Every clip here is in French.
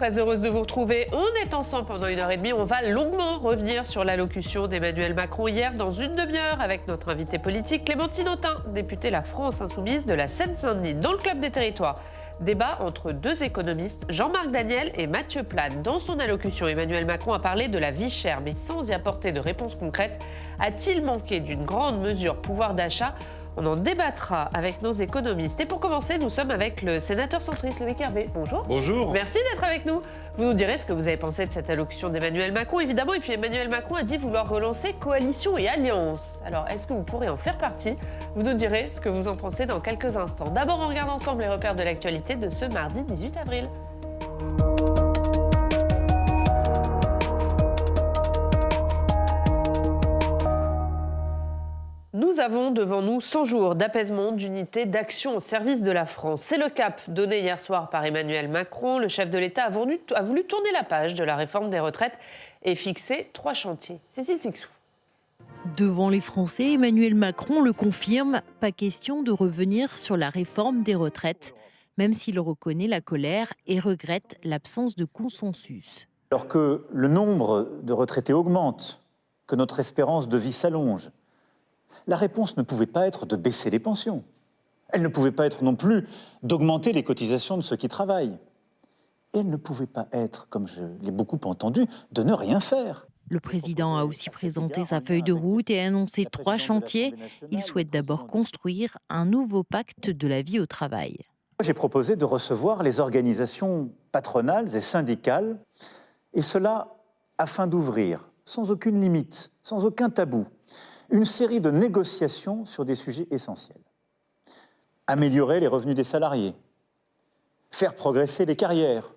très heureuse de vous retrouver. On est ensemble pendant 1h30. On va longuement revenir sur l'allocution d'Emmanuel Macron hier dans une demi-heure avec notre invité politique Clémentine Autain, députée La France Insoumise de la Seine-Saint-Denis. Dans le Club des Territoires, débat entre deux économistes, Jean-Marc Daniel et Mathieu Plane. Dans son allocution, Emmanuel Macron a parlé de la vie chère, mais sans y apporter de réponse concrète. A-t-il manqué d'une grande mesure pouvoir d'achat ? On en débattra avec nos économistes. Et pour commencer, nous sommes avec le sénateur centriste Loïc Hervé. Bonjour. Bonjour. Merci d'être avec nous. Vous nous direz ce que vous avez pensé de cette allocution d'Emmanuel Macron, évidemment. Et puis Emmanuel Macron a dit vouloir relancer coalition et alliance. Alors, est-ce que vous pourrez en faire partie? Vous nous direz ce que vous en pensez dans quelques instants. D'abord, on regarde ensemble les repères de l'actualité de ce mardi 18 avril. Nous avons devant nous 100 jours d'apaisement, d'unité, d'action au service de la France. C'est le cap donné hier soir par Emmanuel Macron. Le chef de l'État a voulu tourner la page de la réforme des retraites et fixer 3 chantiers. Cécile Sixou. Devant les Français, Emmanuel Macron le confirme, pas question de revenir sur la réforme des retraites, même s'il reconnaît la colère et regrette l'absence de consensus. Alors que le nombre de retraités augmente, que notre espérance de vie s'allonge, la réponse ne pouvait pas être de baisser les pensions. Elle ne pouvait pas être non plus d'augmenter les cotisations de ceux qui travaillent. Et elle ne pouvait pas être, comme je l'ai beaucoup entendu, de ne rien faire. Le président a aussi présenté sa feuille de route et annoncé 3 chantiers. Il souhaite d'abord construire un nouveau pacte de la vie au travail. J'ai proposé de recevoir les organisations patronales et syndicales, et cela afin d'ouvrir, sans aucune limite, sans aucun tabou, une série de négociations sur des sujets essentiels. Améliorer les revenus des salariés, faire progresser les carrières,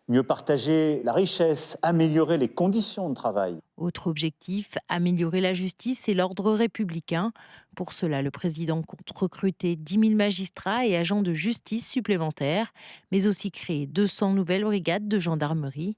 mieux partager la richesse, améliorer les conditions de travail. Autre objectif, améliorer la justice et l'ordre républicain. Pour cela, le président compte recruter 10 000 magistrats et agents de justice supplémentaires, mais aussi créer 200 nouvelles brigades de gendarmerie.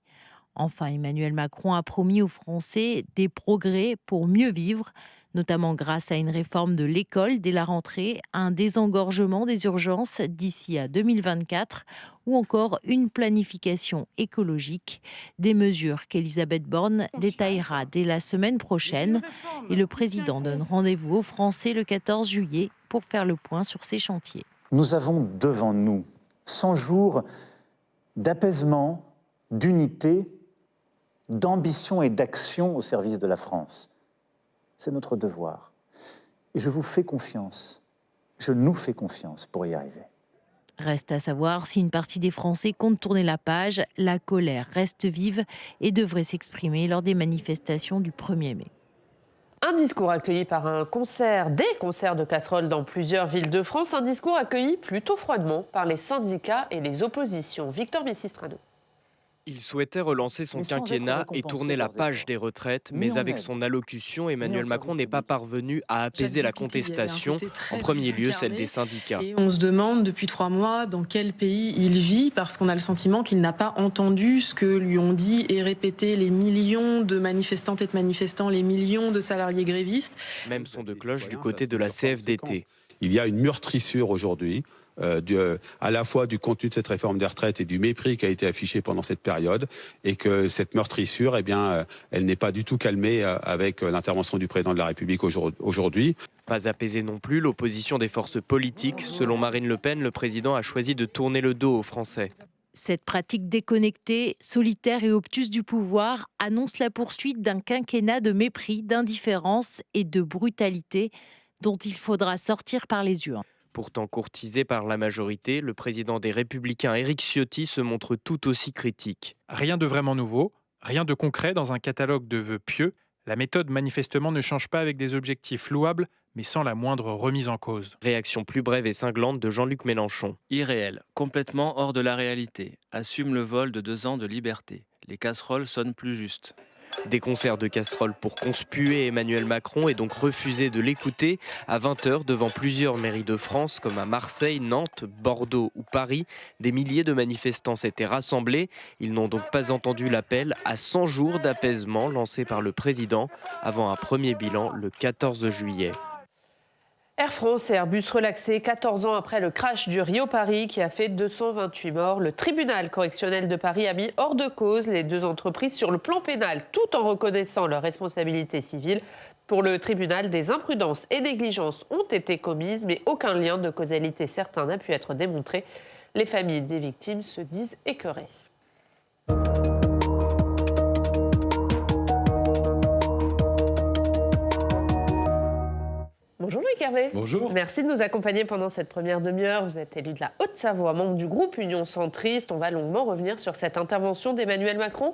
Enfin, Emmanuel Macron a promis aux Français des progrès pour mieux vivre, notamment grâce à une réforme de l'école dès la rentrée, un désengorgement des urgences d'ici à 2024 ou encore une planification écologique, des mesures qu'Elisabeth Borne détaillera dès la semaine prochaine. Et le président donne rendez-vous aux Français le 14 juillet pour faire le point sur ces chantiers. Nous avons devant nous 100 jours d'apaisement, d'unité, d'ambition et d'action au service de la France. C'est notre devoir. Et je vous fais confiance, je nous fais confiance pour y arriver. Reste à savoir si une partie des Français compte tourner la page. La colère reste vive et devrait s'exprimer lors des manifestations du 1er mai. Un discours accueilli par des concerts de casseroles dans plusieurs villes de France. Un discours accueilli plutôt froidement par les syndicats et les oppositions. Victor Messistrano. Il souhaitait relancer son quinquennat et tourner la page des retraites, mais avec son allocution, Emmanuel Macron n'est pas parvenu à apaiser la contestation, en premier lieu celle des syndicats. Et on se demande depuis 3 mois dans quel pays il vit, parce qu'on a le sentiment qu'il n'a pas entendu ce que lui ont dit et répété les millions de manifestantes et de manifestants, les millions de salariés grévistes. Même son de cloche du côté de la CFDT. Il y a une meurtrissure aujourd'hui, à la fois du contenu de cette réforme des retraites et du mépris qui a été affiché pendant cette période, et que cette meurtrissure, elle n'est pas du tout calmée avec l'intervention du président de la République aujourd'hui. Pas apaisée non plus, l'opposition des forces politiques. Selon Marine Le Pen, le président a choisi de tourner le dos aux Français. Cette pratique déconnectée, solitaire et obtuse du pouvoir annonce la poursuite d'un quinquennat de mépris, d'indifférence et de brutalité dont il faudra sortir par les urnes. Pourtant courtisé par la majorité, le président des Républicains, Éric Ciotti, se montre tout aussi critique. Rien de vraiment nouveau, rien de concret dans un catalogue de vœux pieux. La méthode manifestement ne change pas avec des objectifs louables, mais sans la moindre remise en cause. Réaction plus brève et cinglante de Jean-Luc Mélenchon. Irréel, complètement hors de la réalité, assume le vol de 2 ans de liberté. Les casseroles sonnent plus justes. Des concerts de casseroles pour conspuer Emmanuel Macron et donc refuser de l'écouter. À 20h, devant plusieurs mairies de France, comme à Marseille, Nantes, Bordeaux ou Paris, des milliers de manifestants s'étaient rassemblés. Ils n'ont donc pas entendu l'appel à 100 jours d'apaisement lancé par le président avant un premier bilan le 14 juillet. Air France et Airbus relaxés 14 ans après le crash du Rio-Paris qui a fait 228 morts. Le tribunal correctionnel de Paris a mis hors de cause les deux entreprises sur le plan pénal tout en reconnaissant leur responsabilité civile. Pour le tribunal, des imprudences et négligences ont été commises, mais aucun lien de causalité certain n'a pu être démontré. Les familles des victimes se disent écœurées. Bonjour Loïc Hervé. Bonjour. Merci de nous accompagner pendant cette première demi-heure. Vous êtes élu de la Haute-Savoie, membre du groupe Union Centriste. On va longuement revenir sur cette intervention d'Emmanuel Macron.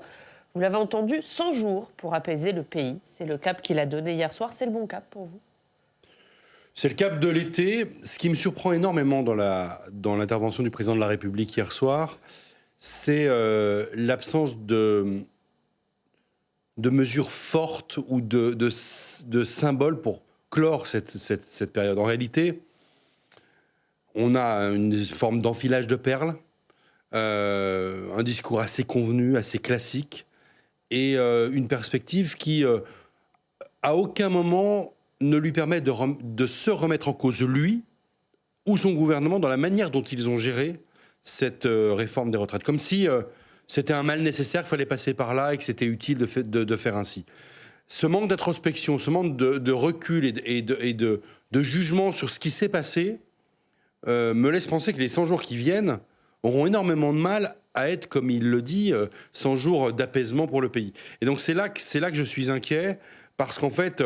Vous l'avez entendu, 100 jours pour apaiser le pays. C'est le cap qu'il a donné hier soir. C'est le bon cap pour vous? C'est le cap de l'été. Ce qui me surprend énormément dans l'intervention du président de la République hier soir, c'est l'absence de mesures fortes ou de symboles pour clore cette période. En réalité, on a une forme d'enfilage de perles, un discours assez convenu, assez classique, et une perspective qui, à aucun moment, ne lui permet de se remettre en cause, lui ou son gouvernement, dans la manière dont ils ont géré cette réforme des retraites. Comme si c'était un mal nécessaire, qu'il fallait passer par là et que c'était utile de faire ainsi. Ce manque d'introspection, ce manque de recul et de jugement sur ce qui s'est passé me laisse penser que les 100 jours qui viennent auront énormément de mal à être, comme il le dit, 100 jours d'apaisement pour le pays. Et donc c'est là que je suis inquiet, parce qu'en fait,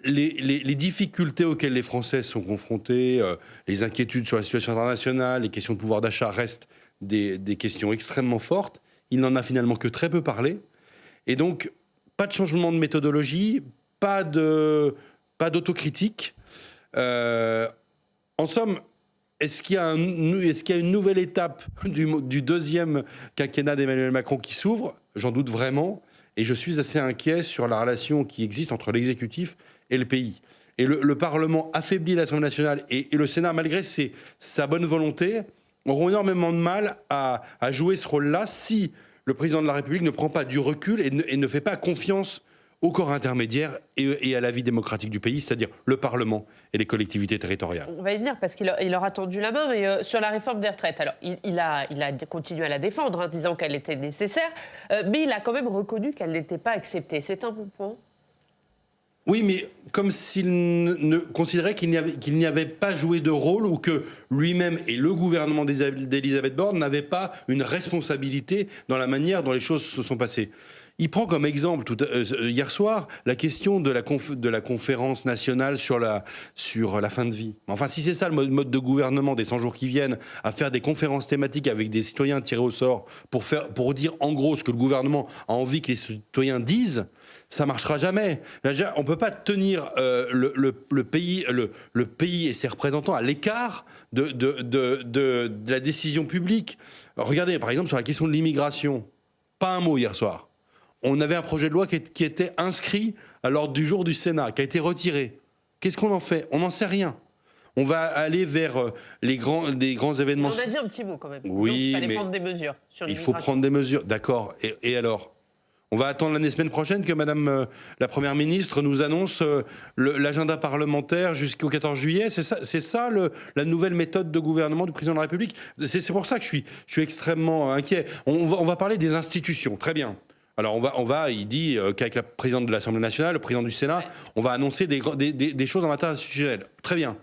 les difficultés auxquelles les Français sont confrontés, les inquiétudes sur la situation internationale, les questions de pouvoir d'achat restent des questions extrêmement fortes. Il n'en a finalement que très peu parlé. Et donc, pas de changement de méthodologie, pas d'autocritique. En somme, est-ce qu'il y a une nouvelle étape du deuxième quinquennat d'Emmanuel Macron qui s'ouvre? J'en doute vraiment. Et je suis assez inquiet sur la relation qui existe entre l'exécutif et le pays. Et le Parlement affaibli, l'Assemblée nationale et le Sénat, malgré sa bonne volonté, auront énormément de mal à jouer ce rôle-là si le président de la République ne prend pas du recul et ne fait pas confiance au corps intermédiaire et à la vie démocratique du pays, c'est-à-dire le Parlement et les collectivités territoriales. On va y venir parce qu'il leur a tendu la main, mais sur la réforme des retraites, alors il a continué à la défendre, disant qu'elle était nécessaire, mais il a quand même reconnu qu'elle n'était pas acceptée. C'est un bon point. Oui, mais comme s'il ne considérait qu'il n'y avait pas joué de rôle, ou que lui-même et le gouvernement d'Elisabeth Borne n'avaient pas une responsabilité dans la manière dont les choses se sont passées. Il prend comme exemple hier soir la question de la conférence nationale sur la fin de vie. Enfin, si c'est ça le mode de gouvernement des 100 jours qui viennent, à faire des conférences thématiques avec des citoyens tirés au sort pour dire en gros ce que le gouvernement a envie que les citoyens disent, ça marchera jamais. On peut pas tenir le pays et ses représentants à l'écart de la décision publique. Regardez, par exemple, sur la question de l'immigration. Pas un mot hier soir. On avait un projet de loi qui était inscrit à l'ordre du jour du Sénat, qui a été retiré. Qu'est-ce qu'on en fait? On n'en sait rien. On va aller vers les grands événements. On a dit un petit mot quand même. Oui, il fallait mais prendre des mesures sur il faut prendre des mesures, d'accord. Et alors? On va attendre semaine prochaine que Madame la Première ministre nous annonce l'agenda parlementaire jusqu'au 14 juillet. C'est ça la nouvelle méthode de gouvernement du président de la République. C'est pour ça que je suis extrêmement inquiet. On va parler des institutions, très bien. Alors il dit qu'avec la présidente de l'Assemblée nationale, le président du Sénat, on va annoncer des choses en matière institutionnelle. Très bien.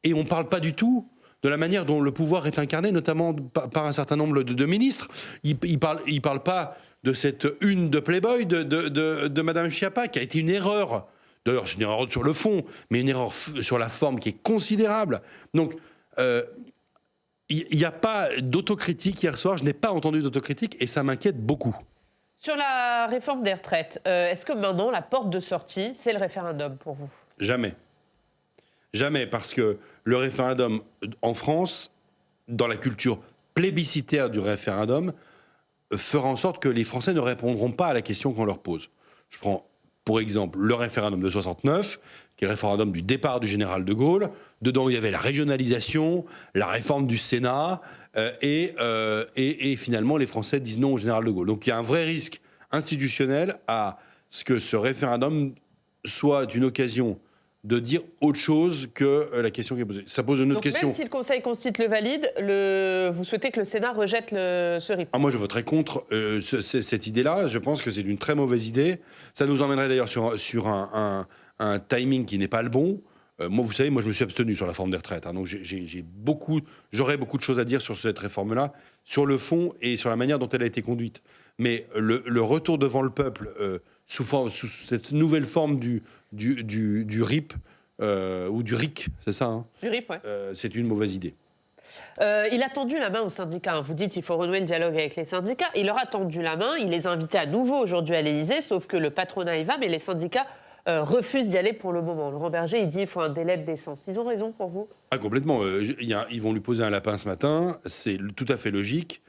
Et on ne parle pas du tout de la manière dont le pouvoir est incarné, notamment par un certain nombre de ministres. Il parle pas de cette une de Playboy de Madame Schiappa, qui a été une erreur. D'ailleurs, c'est une erreur sur le fond, mais une erreur sur la forme qui est considérable. Donc, il n'y a pas d'autocritique hier soir. Je n'ai pas entendu d'autocritique et ça m'inquiète beaucoup. Sur la réforme des retraites, est-ce que maintenant, la porte de sortie, c'est le référendum pour vous? Jamais. Jamais, parce que le référendum en France, dans la culture plébiscitaire du référendum, fera en sorte que les Français ne répondront pas à la question qu'on leur pose. Je prends pour exemple le référendum de 69, qui est le référendum du départ du général de Gaulle. Dedans, il y avait la régionalisation, la réforme du Sénat, et finalement, les Français disent non au général de Gaulle. Donc il y a un vrai risque institutionnel à ce que ce référendum soit une occasion de dire autre chose que la question qui est posée. Ça pose une autre Donc question. même si le Conseil constitue le valide, vous souhaitez que le Sénat rejette ce RIP? Moi, je voterai contre cette idée-là. Je pense que c'est une très mauvaise idée. Ça nous emmènerait d'ailleurs sur un timing qui n'est pas le bon. Moi, vous savez, je me suis abstenu sur la forme des retraites. Donc j'aurais beaucoup de choses à dire sur cette réforme-là, sur le fond et sur la manière dont elle a été conduite. Mais le retour devant le peuple sous cette nouvelle forme du RIP, ou du RIC, c'est ça, hein, Du RIP, ouais. c'est une mauvaise idée. Il a tendu la main aux syndicats. Vous dites qu'il faut renouer le dialogue avec les syndicats. Il leur a tendu la main. Il les a invités à nouveau aujourd'hui à l'Élysée, sauf que le patronat y va, mais les syndicats refusent d'y aller pour le moment. Laurent Berger, il dit qu'il faut un délai de décence. Ils ont raison pour vous? Ah, complètement. Ils vont lui poser un lapin ce matin. C'est tout à fait logique.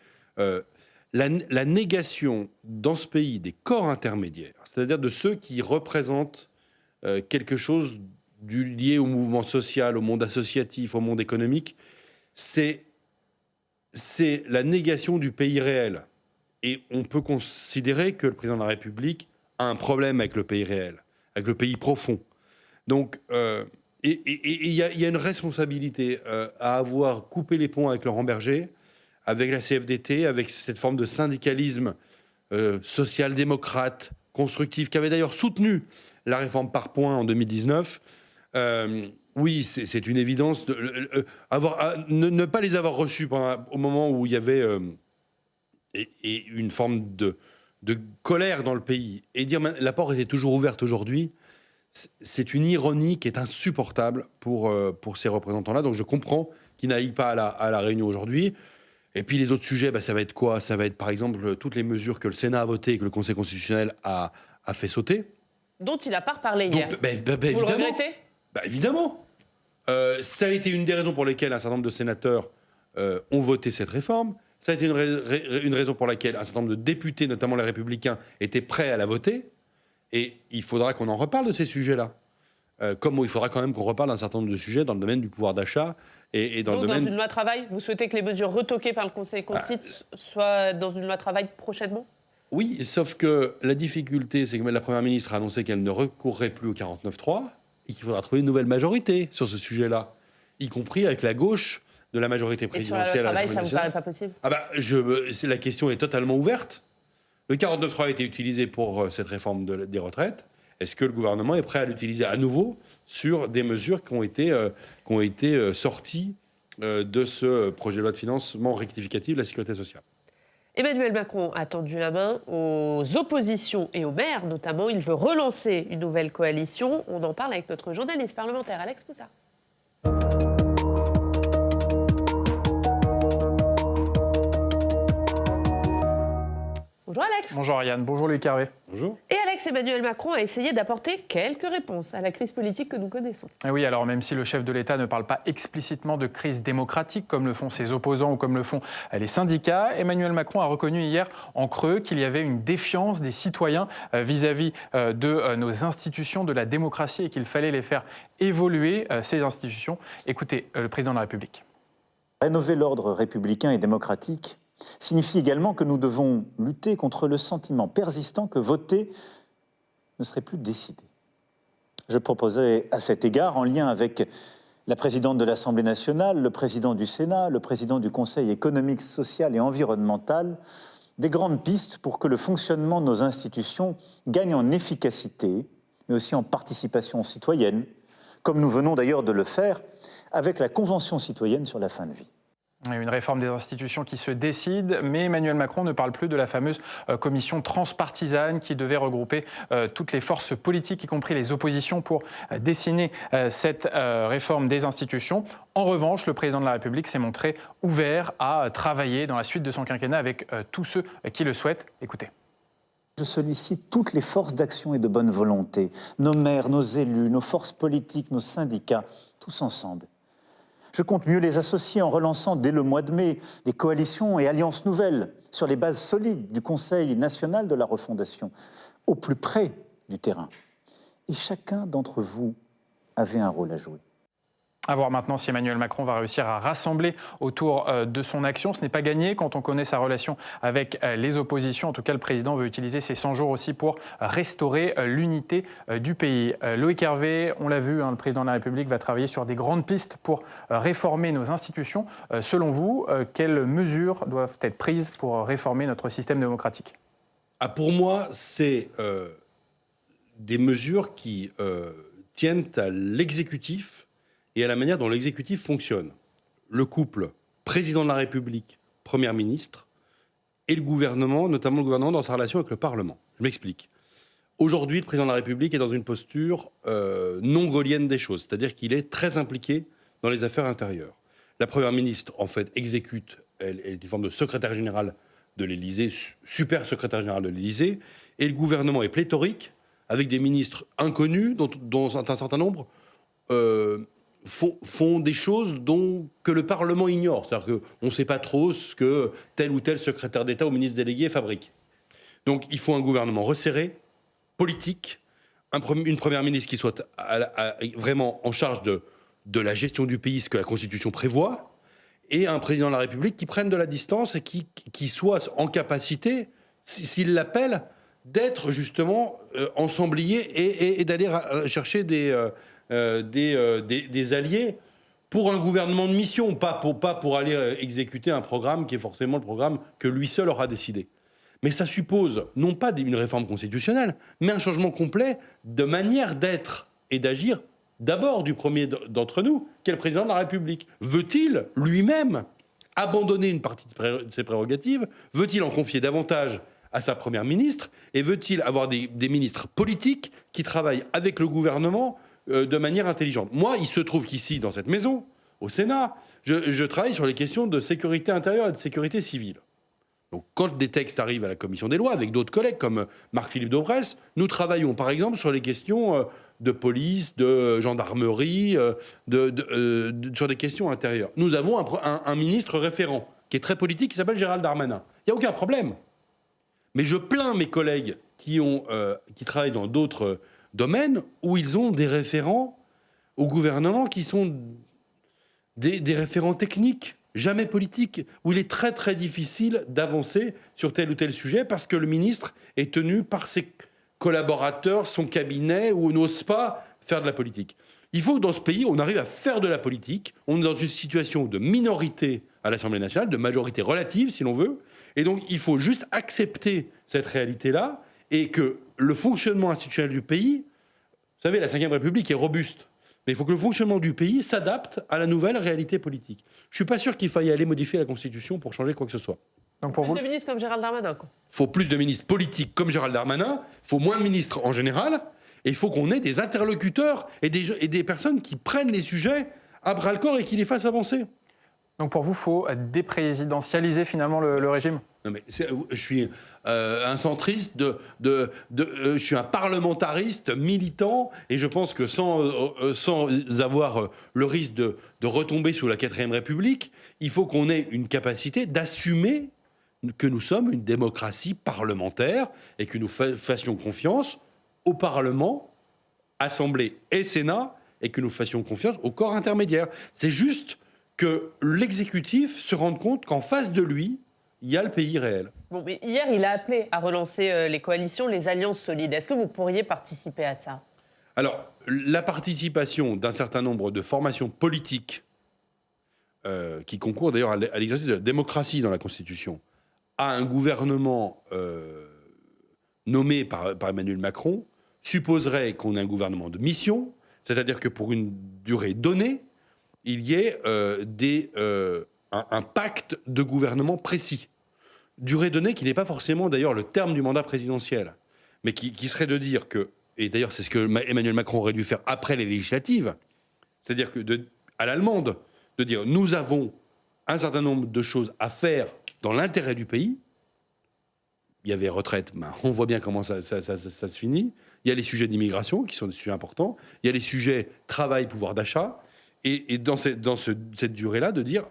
La négation dans ce pays des corps intermédiaires, c'est-à-dire de ceux qui représentent quelque chose lié au mouvement social, au monde associatif, au monde économique, c'est la négation du pays réel. Et on peut considérer que le président de la République a un problème avec le pays réel, avec le pays profond. Donc, il y a une responsabilité à avoir coupé les ponts avec Laurent Berger, avec la CFDT, avec cette forme de syndicalisme social-démocrate, constructif, qui avait d'ailleurs soutenu la réforme par points en 2019. Oui, c'est une évidence. Ne pas les avoir reçus au moment où il y avait une forme de colère dans le pays, et dire la porte était toujours ouverte aujourd'hui, c'est une ironie qui est insupportable pour ces représentants-là. Donc je comprends qu'ils n'aillent pas à la réunion aujourd'hui. Et puis les autres sujets, ça va être quoi? Ça va être par exemple toutes les mesures que le Sénat a votées et que le Conseil constitutionnel a fait sauter. Dont il n'a pas reparlé hier. Vous le regrettez? Évidemment. Ça a été une des raisons pour lesquelles un certain nombre de sénateurs ont voté cette réforme. Ça a été une raison pour laquelle un certain nombre de députés, notamment les Républicains, étaient prêts à la voter. Et il faudra qu'on en reparle de ces sujets-là. Comme il faudra quand même qu'on reparle d'un certain nombre de sujets dans le domaine du pouvoir d'achat et dans le domaine... Dans une loi travail, vous souhaitez que les mesures retoquées par le Conseil constitutionnel soient dans une loi travail prochainement? Oui, sauf que la difficulté, c'est que la Première ministre a annoncé qu'elle ne recourrait plus au 49.3 et qu'il faudra trouver une nouvelle majorité sur ce sujet-là, y compris avec la gauche de la majorité présidentielle. Et sur la loi travail, ça vous paraît pas possible? La question est totalement ouverte. Le 49.3 a été utilisé pour cette réforme des retraites. Est-ce que le gouvernement est prêt à l'utiliser à nouveau sur des mesures qui ont été sorties de ce projet de loi de financement rectificatif de la sécurité sociale? Emmanuel Macron a tendu la main aux oppositions et aux maires, notamment. Il veut relancer une nouvelle coalition. On en parle avec notre journaliste parlementaire, Alex Poussard. Bonjour Alex. Bonjour Ariane, bonjour Luc Hervé. Bonjour. Et Alex, Emmanuel Macron a essayé d'apporter quelques réponses à la crise politique que nous connaissons. Et oui, alors même si le chef de l'État ne parle pas explicitement de crise démocratique comme le font ses opposants ou comme le font les syndicats, Emmanuel Macron a reconnu hier en creux qu'il y avait une défiance des citoyens vis-à-vis de nos institutions, de la démocratie, et qu'il fallait les faire évoluer, ces institutions. Écoutez le président de la République. Rénover l'ordre républicain et démocratique signifie également que nous devons lutter contre le sentiment persistant que voter ne serait plus décidé. Je proposais à cet égard, en lien avec la présidente de l'Assemblée nationale, le président du Sénat, le président du Conseil économique, social et environnemental, des grandes pistes pour que le fonctionnement de nos institutions gagne en efficacité, mais aussi en participation citoyenne, comme nous venons d'ailleurs de le faire avec la Convention citoyenne sur la fin de vie. Une réforme des institutions qui se décide, mais Emmanuel Macron ne parle plus de la fameuse commission transpartisane qui devait regrouper toutes les forces politiques, y compris les oppositions, pour dessiner cette réforme des institutions. En revanche, le président de la République s'est montré ouvert à travailler dans la suite de son quinquennat avec tous ceux qui le souhaitent. Écoutez. Je sollicite toutes les forces d'action et de bonne volonté, nos maires, nos élus, nos forces politiques, nos syndicats, tous ensemble. Je compte mieux les associer en relançant dès le mois de mai des coalitions et alliances nouvelles sur les bases solides du Conseil national de la refondation, au plus près du terrain. Et chacun d'entre vous avait un rôle à jouer. À voir maintenant si Emmanuel Macron va réussir à rassembler autour de son action. Ce n'est pas gagné quand on connaît sa relation avec les oppositions. En tout cas, le président veut utiliser ces 100 jours aussi pour restaurer l'unité du pays. Loïc Hervé, on l'a vu, le président de la République va travailler sur des grandes pistes pour réformer nos institutions. Selon vous, quelles mesures doivent être prises pour réformer notre système démocratique ? Pour moi, c'est des mesures qui tiennent à l'exécutif et à la manière dont l'exécutif fonctionne. Le couple président de la République, Premier ministre, et le gouvernement, notamment le gouvernement dans sa relation avec le Parlement. Je m'explique. Aujourd'hui, le président de la République est dans une posture non gaulienne des choses, c'est-à-dire qu'il est très impliqué dans les affaires intérieures. La Première ministre, en fait, exécute, elle est une forme de secrétaire général de l'Élysée, super secrétaire général de l'Élysée, et le gouvernement est pléthorique, avec des ministres inconnus, dont un certain nombre font des choses que le Parlement ignore. C'est-à-dire qu'on ne sait pas trop ce que tel ou tel secrétaire d'État ou ministre délégué fabrique. Donc il faut un gouvernement resserré, politique, une première ministre qui soit vraiment en charge de la gestion du pays, ce que la Constitution prévoit, et un président de la République qui prenne de la distance et qui soit en capacité, s'il l'appelle, d'être justement ensemblier et d'aller chercher des alliés pour un gouvernement de mission, pas pour aller exécuter un programme qui est forcément le programme que lui seul aura décidé. Mais ça suppose non pas une réforme constitutionnelle, mais un changement complet de manière d'être et d'agir, d'abord du premier d'entre nous, qui est le président de la République. Veut-il lui-même abandonner une partie de ses prérogatives ? Veut-il en confier davantage à sa première ministre ? Et veut-il avoir des ministres politiques qui travaillent avec le gouvernement de manière intelligente ? Moi, il se trouve qu'ici, dans cette maison, au Sénat, je travaille sur les questions de sécurité intérieure et de sécurité civile. Donc, quand des textes arrivent à la commission des lois, avec d'autres collègues comme Marc-Philippe Daubresse, nous travaillons par exemple sur les questions de police, de gendarmerie, sur des questions intérieures. Nous avons un ministre référent qui est très politique, qui s'appelle Gérald Darmanin. Il n'y a aucun problème. Mais je plains mes collègues qui travaillent dans d'autres domaines où ils ont des référents au gouvernement qui sont des référents techniques, jamais politiques, où il est très très difficile d'avancer sur tel ou tel sujet parce que le ministre est tenu par ses collaborateurs, son cabinet, ou n'ose pas faire de la politique. Il faut que dans ce pays, on arrive à faire de la politique. On est dans une situation de minorité à l'Assemblée nationale, de majorité relative si l'on veut, et donc il faut juste accepter cette réalité-là et que le fonctionnement institutionnel du pays, vous savez, la Ve République est robuste. Mais il faut que le fonctionnement du pays s'adapte à la nouvelle réalité politique. Je ne suis pas sûr qu'il faille aller modifier la Constitution pour changer quoi que ce soit. Donc pour plus de ministres comme Gérald Darmanin, quoi. Il faut plus de ministres politiques comme Gérald Darmanin, il faut moins de ministres en général, et il faut qu'on ait des interlocuteurs et des personnes qui prennent les sujets à bras-le-corps et qui les fassent avancer. Donc pour vous, il faut déprésidentialiser finalement le régime ? Non mais je suis un centriste, je suis un parlementariste militant, et je pense que sans avoir le risque de retomber sous la 4ème République, il faut qu'on ait une capacité d'assumer que nous sommes une démocratie parlementaire et que nous fassions confiance au Parlement, Assemblée et Sénat, et que nous fassions confiance au corps intermédiaire. C'est juste que l'exécutif se rende compte qu'en face de lui, il y a le pays réel. Bon, mais hier, il a appelé à relancer les coalitions, les alliances solides. Est-ce que vous pourriez participer à ça ? Alors, la participation d'un certain nombre de formations politiques qui concourent d'ailleurs à l'exercice de la démocratie dans la Constitution, à un gouvernement nommé par Emmanuel Macron, supposerait qu'on ait un gouvernement de mission, c'est-à-dire que pour une durée donnée, il y ait un pacte de gouvernement précis. Durée donnée qui n'est pas forcément d'ailleurs le terme du mandat présidentiel, mais qui serait de dire que, et d'ailleurs c'est ce que Emmanuel Macron aurait dû faire après les législatives, c'est-à-dire que à l'allemande, de dire nous avons un certain nombre de choses à faire dans l'intérêt du pays. Il y avait retraite, on voit bien comment ça se finit. Il y a les sujets d'immigration qui sont des sujets importants. Il y a les sujets travail, pouvoir d'achat. Et dans cette durée-là, de dire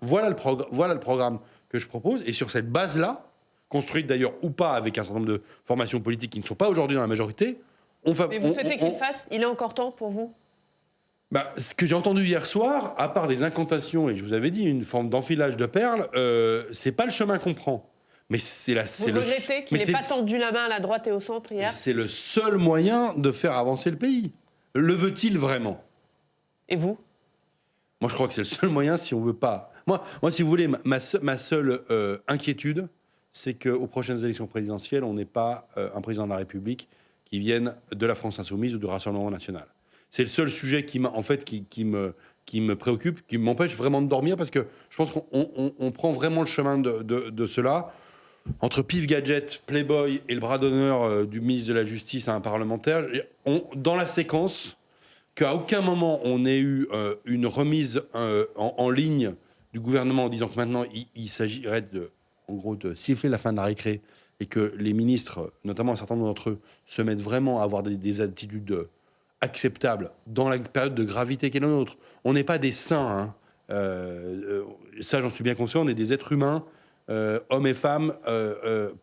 voilà le programme que je propose. Et sur cette base-là, construite d'ailleurs ou pas avec un certain nombre de formations politiques qui ne sont pas aujourd'hui dans la majorité, Mais vous souhaitez qu'il fasse ? Il est encore temps pour vous ? Ce que j'ai entendu hier soir, à part des incantations, et je vous avais dit, une forme d'enfilage de perles, c'est pas le chemin qu'on prend. Mais c'est Vous regrettez qu'il n'ait pas tendu la main à la droite et au centre hier? C'est le seul moyen de faire avancer le pays. Le veut-il vraiment? Et vous? Moi, je crois que c'est le seul moyen si on veut pas. Moi, si vous voulez, ma seule inquiétude, c'est qu'aux prochaines élections présidentielles, on n'ait pas un président de la République qui vienne de la France Insoumise ou du Rassemblement National. C'est le seul sujet qui me préoccupe, qui m'empêche vraiment de dormir, parce que je pense qu'on prend vraiment le chemin de cela. Entre pif gadget, Playboy et le bras d'honneur du ministre de la Justice à un parlementaire, dans la séquence, qu'à aucun moment on ait eu une remise en ligne du gouvernement en disant que maintenant il s'agirait en gros de siffler la fin de la récré, et que les ministres, notamment un certain nombre d'entre eux, se mettent vraiment à avoir des attitudes acceptables dans la période de gravité qu'est la nôtre. On n'est pas des saints, ça j'en suis bien conscient, on est des êtres humains, hommes et femmes,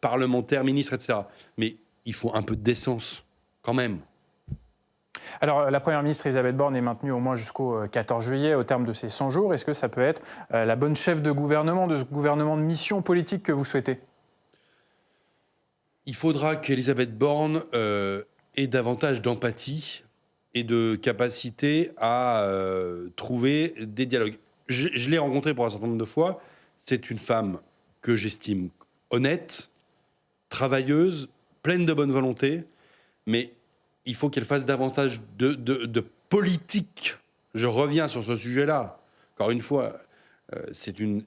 parlementaires, ministres, etc. Mais il faut un peu de décence, quand même. Alors, la Première ministre Elisabeth Borne est maintenue au moins jusqu'au 14 juillet, au terme de ces 100 jours. Est-ce que ça peut être la bonne chef de gouvernement, de ce gouvernement de mission politique que vous souhaitez? Il faudra qu'Elisabeth Borne ait davantage d'empathie et de capacité à trouver des dialogues. Je l'ai rencontrée pour un certain nombre de fois. C'est une femme que j'estime honnête, travailleuse, pleine de bonne volonté, mais il faut qu'elle fasse davantage de politique. Je reviens sur ce sujet-là. Encore une fois, elle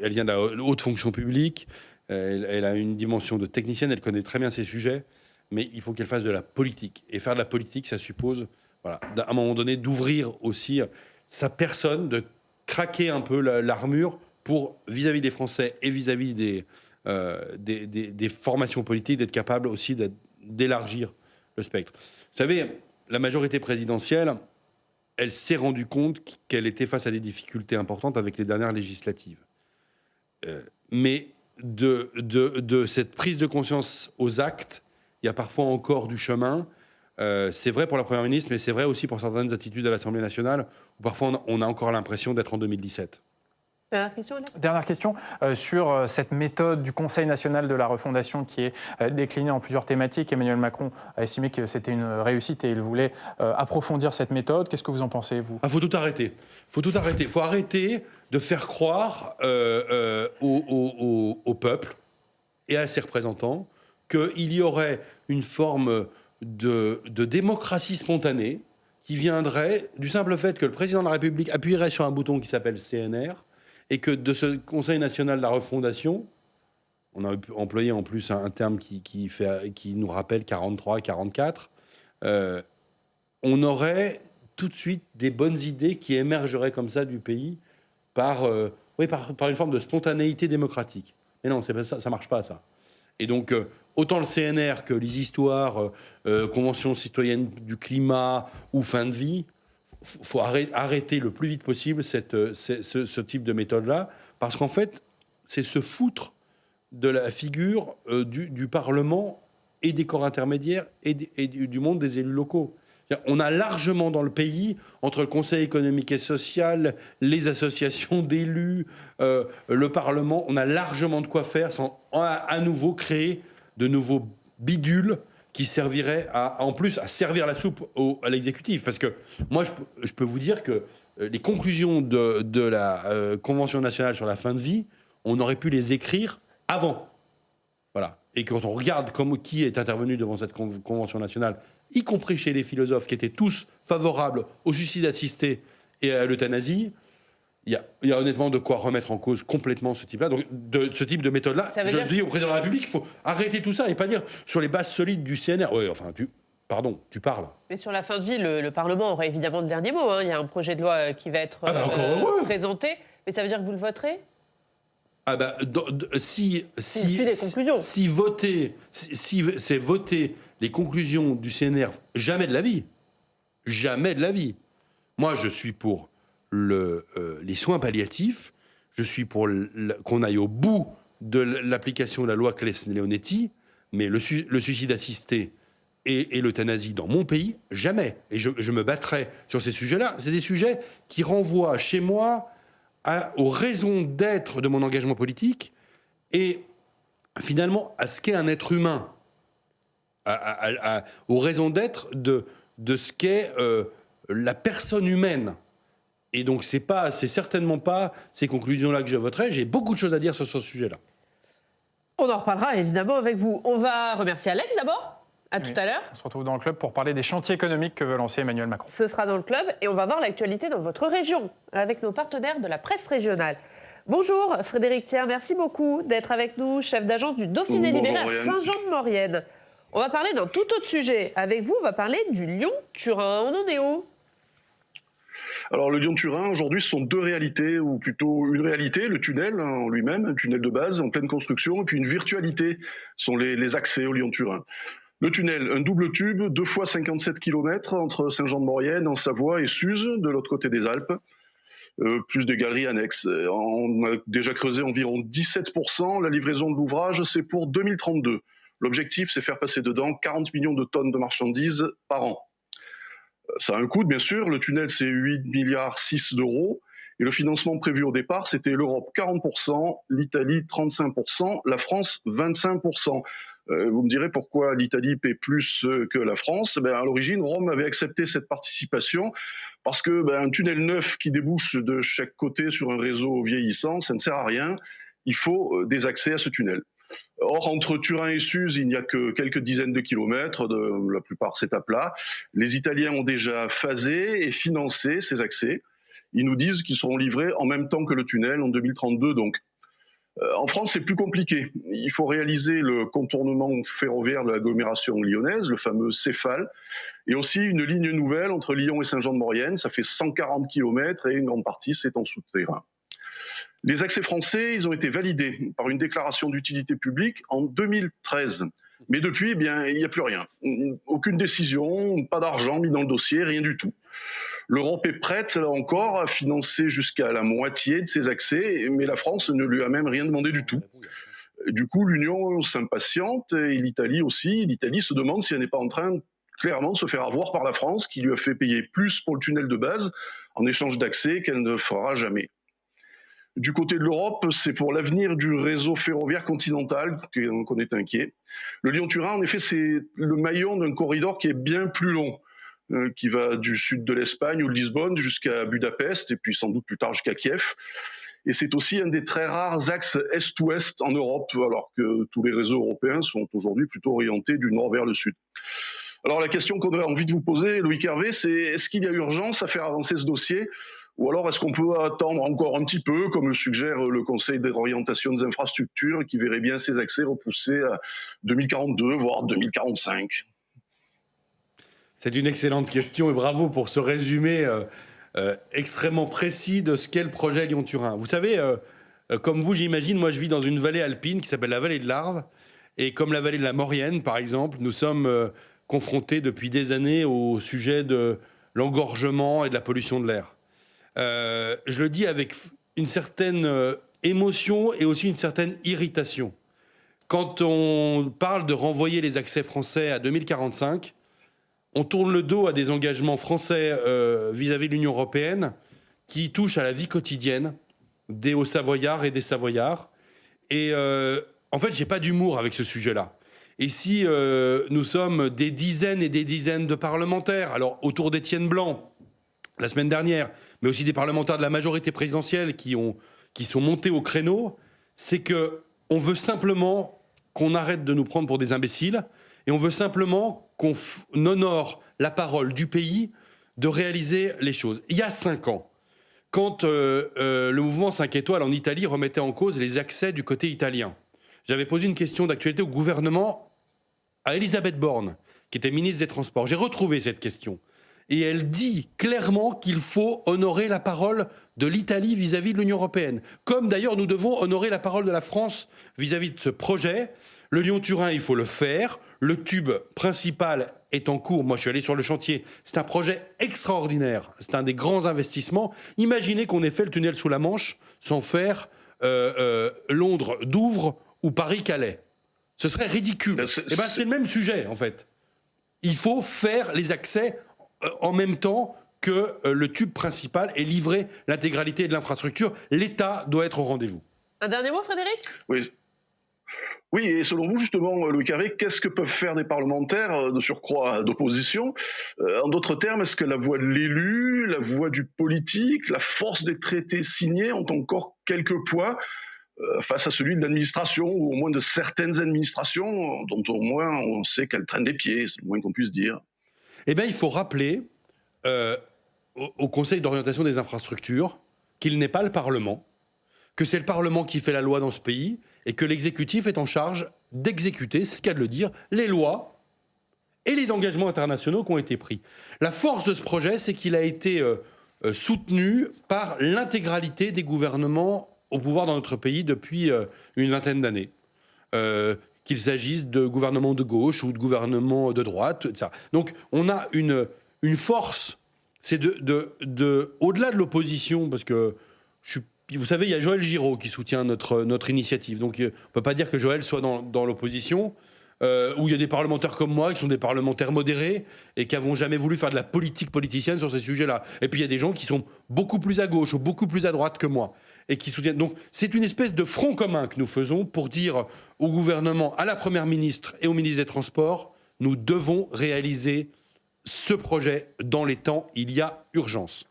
vient de la haute fonction publique, elle a une dimension de technicienne, elle connaît très bien ces sujets, mais il faut qu'elle fasse de la politique. Et faire de la politique, ça suppose, à un moment donné, d'ouvrir aussi sa personne, de craquer un peu l'armure pour, vis-à-vis des Français et vis-à-vis des formations politiques, d'être capable aussi d'élargir le spectre. Vous savez, la majorité présidentielle, elle s'est rendue compte qu'elle était face à des difficultés importantes avec les dernières législatives. Mais de cette prise de conscience aux actes, il y a parfois encore du chemin. C'est vrai pour la Première ministre, mais c'est vrai aussi pour certaines attitudes à l'Assemblée nationale, où parfois on a encore l'impression d'être en 2017. Dernière question sur cette méthode du Conseil national de la refondation qui est déclinée en plusieurs thématiques. Emmanuel Macron a estimé que c'était une réussite et il voulait approfondir cette méthode. Qu'est-ce que vous en pensez, vous? Faut tout arrêter. Faut arrêter de faire croire au peuple et à ses représentants qu'il y aurait une forme de démocratie spontanée qui viendrait du simple fait que le président de la République appuierait sur un bouton qui s'appelle CNR, et que de ce Conseil national de la refondation, on a employé en plus un terme qui nous rappelle 43, 44, on aurait tout de suite des bonnes idées qui émergeraient comme ça du pays par une forme de spontanéité démocratique. Mais non, c'est pas ça, ça marche pas, ça. Et donc, autant le CNR que les histoires, Convention citoyenne du climat ou fin de vie, faut arrêter le plus vite possible ce type de méthode-là, parce qu'en fait, c'est se foutre de la figure du Parlement et des corps intermédiaires et du monde des élus locaux. On a largement dans le pays, entre le Conseil économique et social, les associations d'élus, le Parlement, on a largement de quoi faire sans à nouveau créer de nouveaux bidules qui servirait en plus à servir la soupe à l'exécutif. Parce que moi, je peux vous dire que les conclusions de la Convention nationale sur la fin de vie, on aurait pu les écrire avant. Voilà. Et quand on regarde qui est intervenu devant cette Convention nationale, y compris chez les philosophes qui étaient tous favorables au suicide assisté et à l'euthanasie, il y a honnêtement de quoi remettre en cause complètement ce type-là. Donc, ce type de méthode-là, je dis au président de la République, il faut arrêter tout ça et pas dire sur les bases solides du CNR. Oui, enfin, tu parles. Mais sur la fin de vie, le Parlement aura évidemment le dernier mot. Il y a un projet de loi qui va être présenté. Mais ça veut dire que vous le voterez? Si c'est voter les conclusions du CNR, jamais de la vie. Jamais de la vie. Moi, je suis pour les soins palliatifs, je suis pour qu'on aille au bout de l'application de la loi Claes-Leonetti, mais le suicide assisté et l'euthanasie dans mon pays, jamais. Et je me battrai sur ces sujets-là. C'est des sujets qui renvoient chez moi aux raisons d'être de mon engagement politique et finalement à ce qu'est un être humain, aux raisons d'être de ce qu'est la personne humaine. Et donc c'est certainement pas ces conclusions-là que je voterai. J'ai beaucoup de choses à dire sur ce sujet-là. On en reparlera évidemment avec vous. On va remercier Alex d'abord. À tout à l'heure. On se retrouve dans le club pour parler des chantiers économiques que veut lancer Emmanuel Macron. Ce sera dans le club et on va voir l'actualité dans votre région avec nos partenaires de la presse régionale. Bonjour Frédéric Thiers, merci beaucoup d'être avec nous, chef d'agence du Dauphiné libéré à Saint-Jean-de-Maurienne. On va parler d'un tout autre sujet. Avec vous, on va parler du Lyon-Turin. On en est où ? Alors le Lyon-Turin, aujourd'hui, ce sont deux réalités, ou plutôt une réalité, le tunnel en lui-même, un tunnel de base en pleine construction, et puis une virtualité, sont les accès au Lyon-Turin. Le tunnel, un double tube, 2 fois 57 km entre Saint-Jean-de-Maurienne, en Savoie, et Suse, de l'autre côté des Alpes, plus des galeries annexes. On a déjà creusé environ 17%. La livraison de l'ouvrage, c'est pour 2032. L'objectif, c'est faire passer dedans 40 millions de tonnes de marchandises par an. Ça a un coût, bien sûr. Le tunnel, c'est 8,6 milliards d'euros. Et le financement prévu au départ, c'était l'Europe 40%, l'Italie 35%, la France 25%. Vous me direz pourquoi l'Italie paie plus que la France. À l'origine, Rome avait accepté cette participation parce que un tunnel neuf qui débouche de chaque côté sur un réseau vieillissant, ça ne sert à rien. Il faut des accès à ce tunnel. Or, entre Turin et Suse, il n'y a que quelques dizaines de kilomètres, la plupart c'est à plat. Les Italiens ont déjà phasé et financé ces accès. Ils nous disent qu'ils seront livrés en même temps que le tunnel en 2032 donc. En France, c'est plus compliqué. Il faut réaliser le contournement ferroviaire de l'agglomération lyonnaise, le fameux Céphale, et aussi une ligne nouvelle entre Lyon et Saint-Jean-de-Maurienne. Ça fait 140 km et une grande partie, c'est en souterrain. Les accès français, ils ont été validés par une déclaration d'utilité publique en 2013. Mais depuis, il n'y a plus rien. Aucune décision, pas d'argent mis dans le dossier, rien du tout. L'Europe est prête, là encore, à financer jusqu'à la moitié de ces accès, mais la France ne lui a même rien demandé du tout. Du coup, l'Union s'impatiente, et l'Italie aussi. L'Italie se demande si elle n'est pas en train, clairement, de se faire avoir par la France, qui lui a fait payer plus pour le tunnel de base, en échange d'accès qu'elle ne fera jamais. Du côté de l'Europe, c'est pour l'avenir du réseau ferroviaire continental qu'on est inquiet. Le Lyon-Turin, en effet, c'est le maillon d'un corridor qui est bien plus long, qui va du sud de l'Espagne ou de Lisbonne jusqu'à Budapest, et puis sans doute plus tard jusqu'à Kiev. Et c'est aussi un des très rares axes est-ouest en Europe, alors que tous les réseaux européens sont aujourd'hui plutôt orientés du nord vers le sud. Alors la question qu'on aurait envie de vous poser, Loïc Hervé, c'est est-ce qu'il y a urgence à faire avancer ce dossier ? Ou alors est-ce qu'on peut attendre encore un petit peu, comme le suggère le Conseil d'orientation des infrastructures, qui verrait bien ces accès repoussés à 2042, voire 2045 ? C'est une excellente question et bravo pour ce résumé extrêmement précis de ce qu'est le projet Lyon-Turin. Vous savez, comme vous, j'imagine, moi je vis dans une vallée alpine qui s'appelle la vallée de l'Arve. Et comme la vallée de la Maurienne, par exemple, nous sommes confrontés depuis des années au sujet de l'engorgement et de la pollution de l'air. Je le dis avec une certaine émotion et aussi une certaine irritation. Quand on parle de renvoyer les accès français à 2045, on tourne le dos à des engagements français vis-à-vis de l'Union européenne qui touchent à la vie quotidienne des Hauts-Savoyards et des Savoyards. Et en fait, j'ai pas d'humour avec ce sujet-là. Et si nous sommes des dizaines et des dizaines de parlementaires, alors autour d'Étienne Blanc, la semaine dernière, mais aussi des parlementaires de la majorité présidentielle qui sont montés au créneau, c'est qu'on veut simplement qu'on arrête de nous prendre pour des imbéciles et on veut simplement qu'on honore la parole du pays de réaliser les choses. Il y a 5 ans, quand le mouvement 5 étoiles en Italie remettait en cause les accès du côté italien, j'avais posé une question d'actualité au gouvernement à Elisabeth Borne, qui était ministre des Transports. J'ai retrouvé cette question. Et elle dit clairement qu'il faut honorer la parole de l'Italie vis-à-vis de l'Union européenne. Comme d'ailleurs nous devons honorer la parole de la France vis-à-vis de ce projet. Le Lyon-Turin, il faut le faire. Le tube principal est en cours. Moi, je suis allé sur le chantier. C'est un projet extraordinaire. C'est un des grands investissements. Imaginez qu'on ait fait le tunnel sous la Manche sans faire Londres-Douvres ou Paris-Calais. Ce serait ridicule. C'est le même sujet, en fait. Il faut faire les accès en même temps que le tube principal et livrer l'intégralité de l'infrastructure. L'État doit être au rendez-vous. Un dernier mot, Frédéric ? Oui. Oui, et selon vous, justement, Louis Carré, qu'est-ce que peuvent faire des parlementaires de surcroît d'opposition ? En d'autres termes, est-ce que la voix de l'élu, la voix du politique, la force des traités signés ont encore quelques poids face à celui de l'administration, ou au moins de certaines administrations, dont au moins on sait qu'elles traînent des pieds, c'est le moins qu'on puisse dire. Eh bien, il faut rappeler au Conseil d'orientation des infrastructures qu'il n'est pas le Parlement, que c'est le Parlement qui fait la loi dans ce pays, et que l'exécutif est en charge d'exécuter, c'est le cas de le dire, les lois et les engagements internationaux qui ont été pris. La force de ce projet, c'est qu'il a été soutenu par l'intégralité des gouvernements au pouvoir dans notre pays depuis une vingtaine d'années. Qu'il s'agisse de gouvernements de gauche ou de gouvernements de droite, etc. Donc on a une force, c'est au-delà de l'opposition, parce que vous savez, il y a Joël Giraud qui soutient notre initiative. Donc on ne peut pas dire que Joël soit dans l'opposition, où il y a des parlementaires comme moi, qui sont des parlementaires modérés, et qui n'avons jamais voulu faire de la politique politicienne sur ces sujets-là. Et puis il y a des gens qui sont beaucoup plus à gauche ou beaucoup plus à droite que moi, et qui soutiennent. Donc c'est une espèce de front commun que nous faisons pour dire au gouvernement, à la Première ministre et au ministre des Transports, nous devons réaliser ce projet dans les temps. Il y a urgence.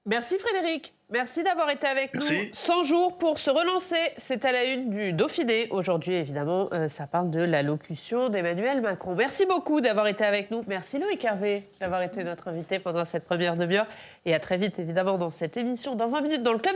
Merci Frédéric, merci d'avoir été avec Merci. nous. 100 jours pour se relancer, c'est à la une du Dauphiné. Aujourd'hui, évidemment, ça parle de l'allocution d'Emmanuel Macron. Merci beaucoup d'avoir été avec nous. Merci Loïc Hervé d'avoir été notre invité pendant cette première demi-heure. Et à très vite, évidemment, dans cette émission, dans 20 minutes, dans le Club des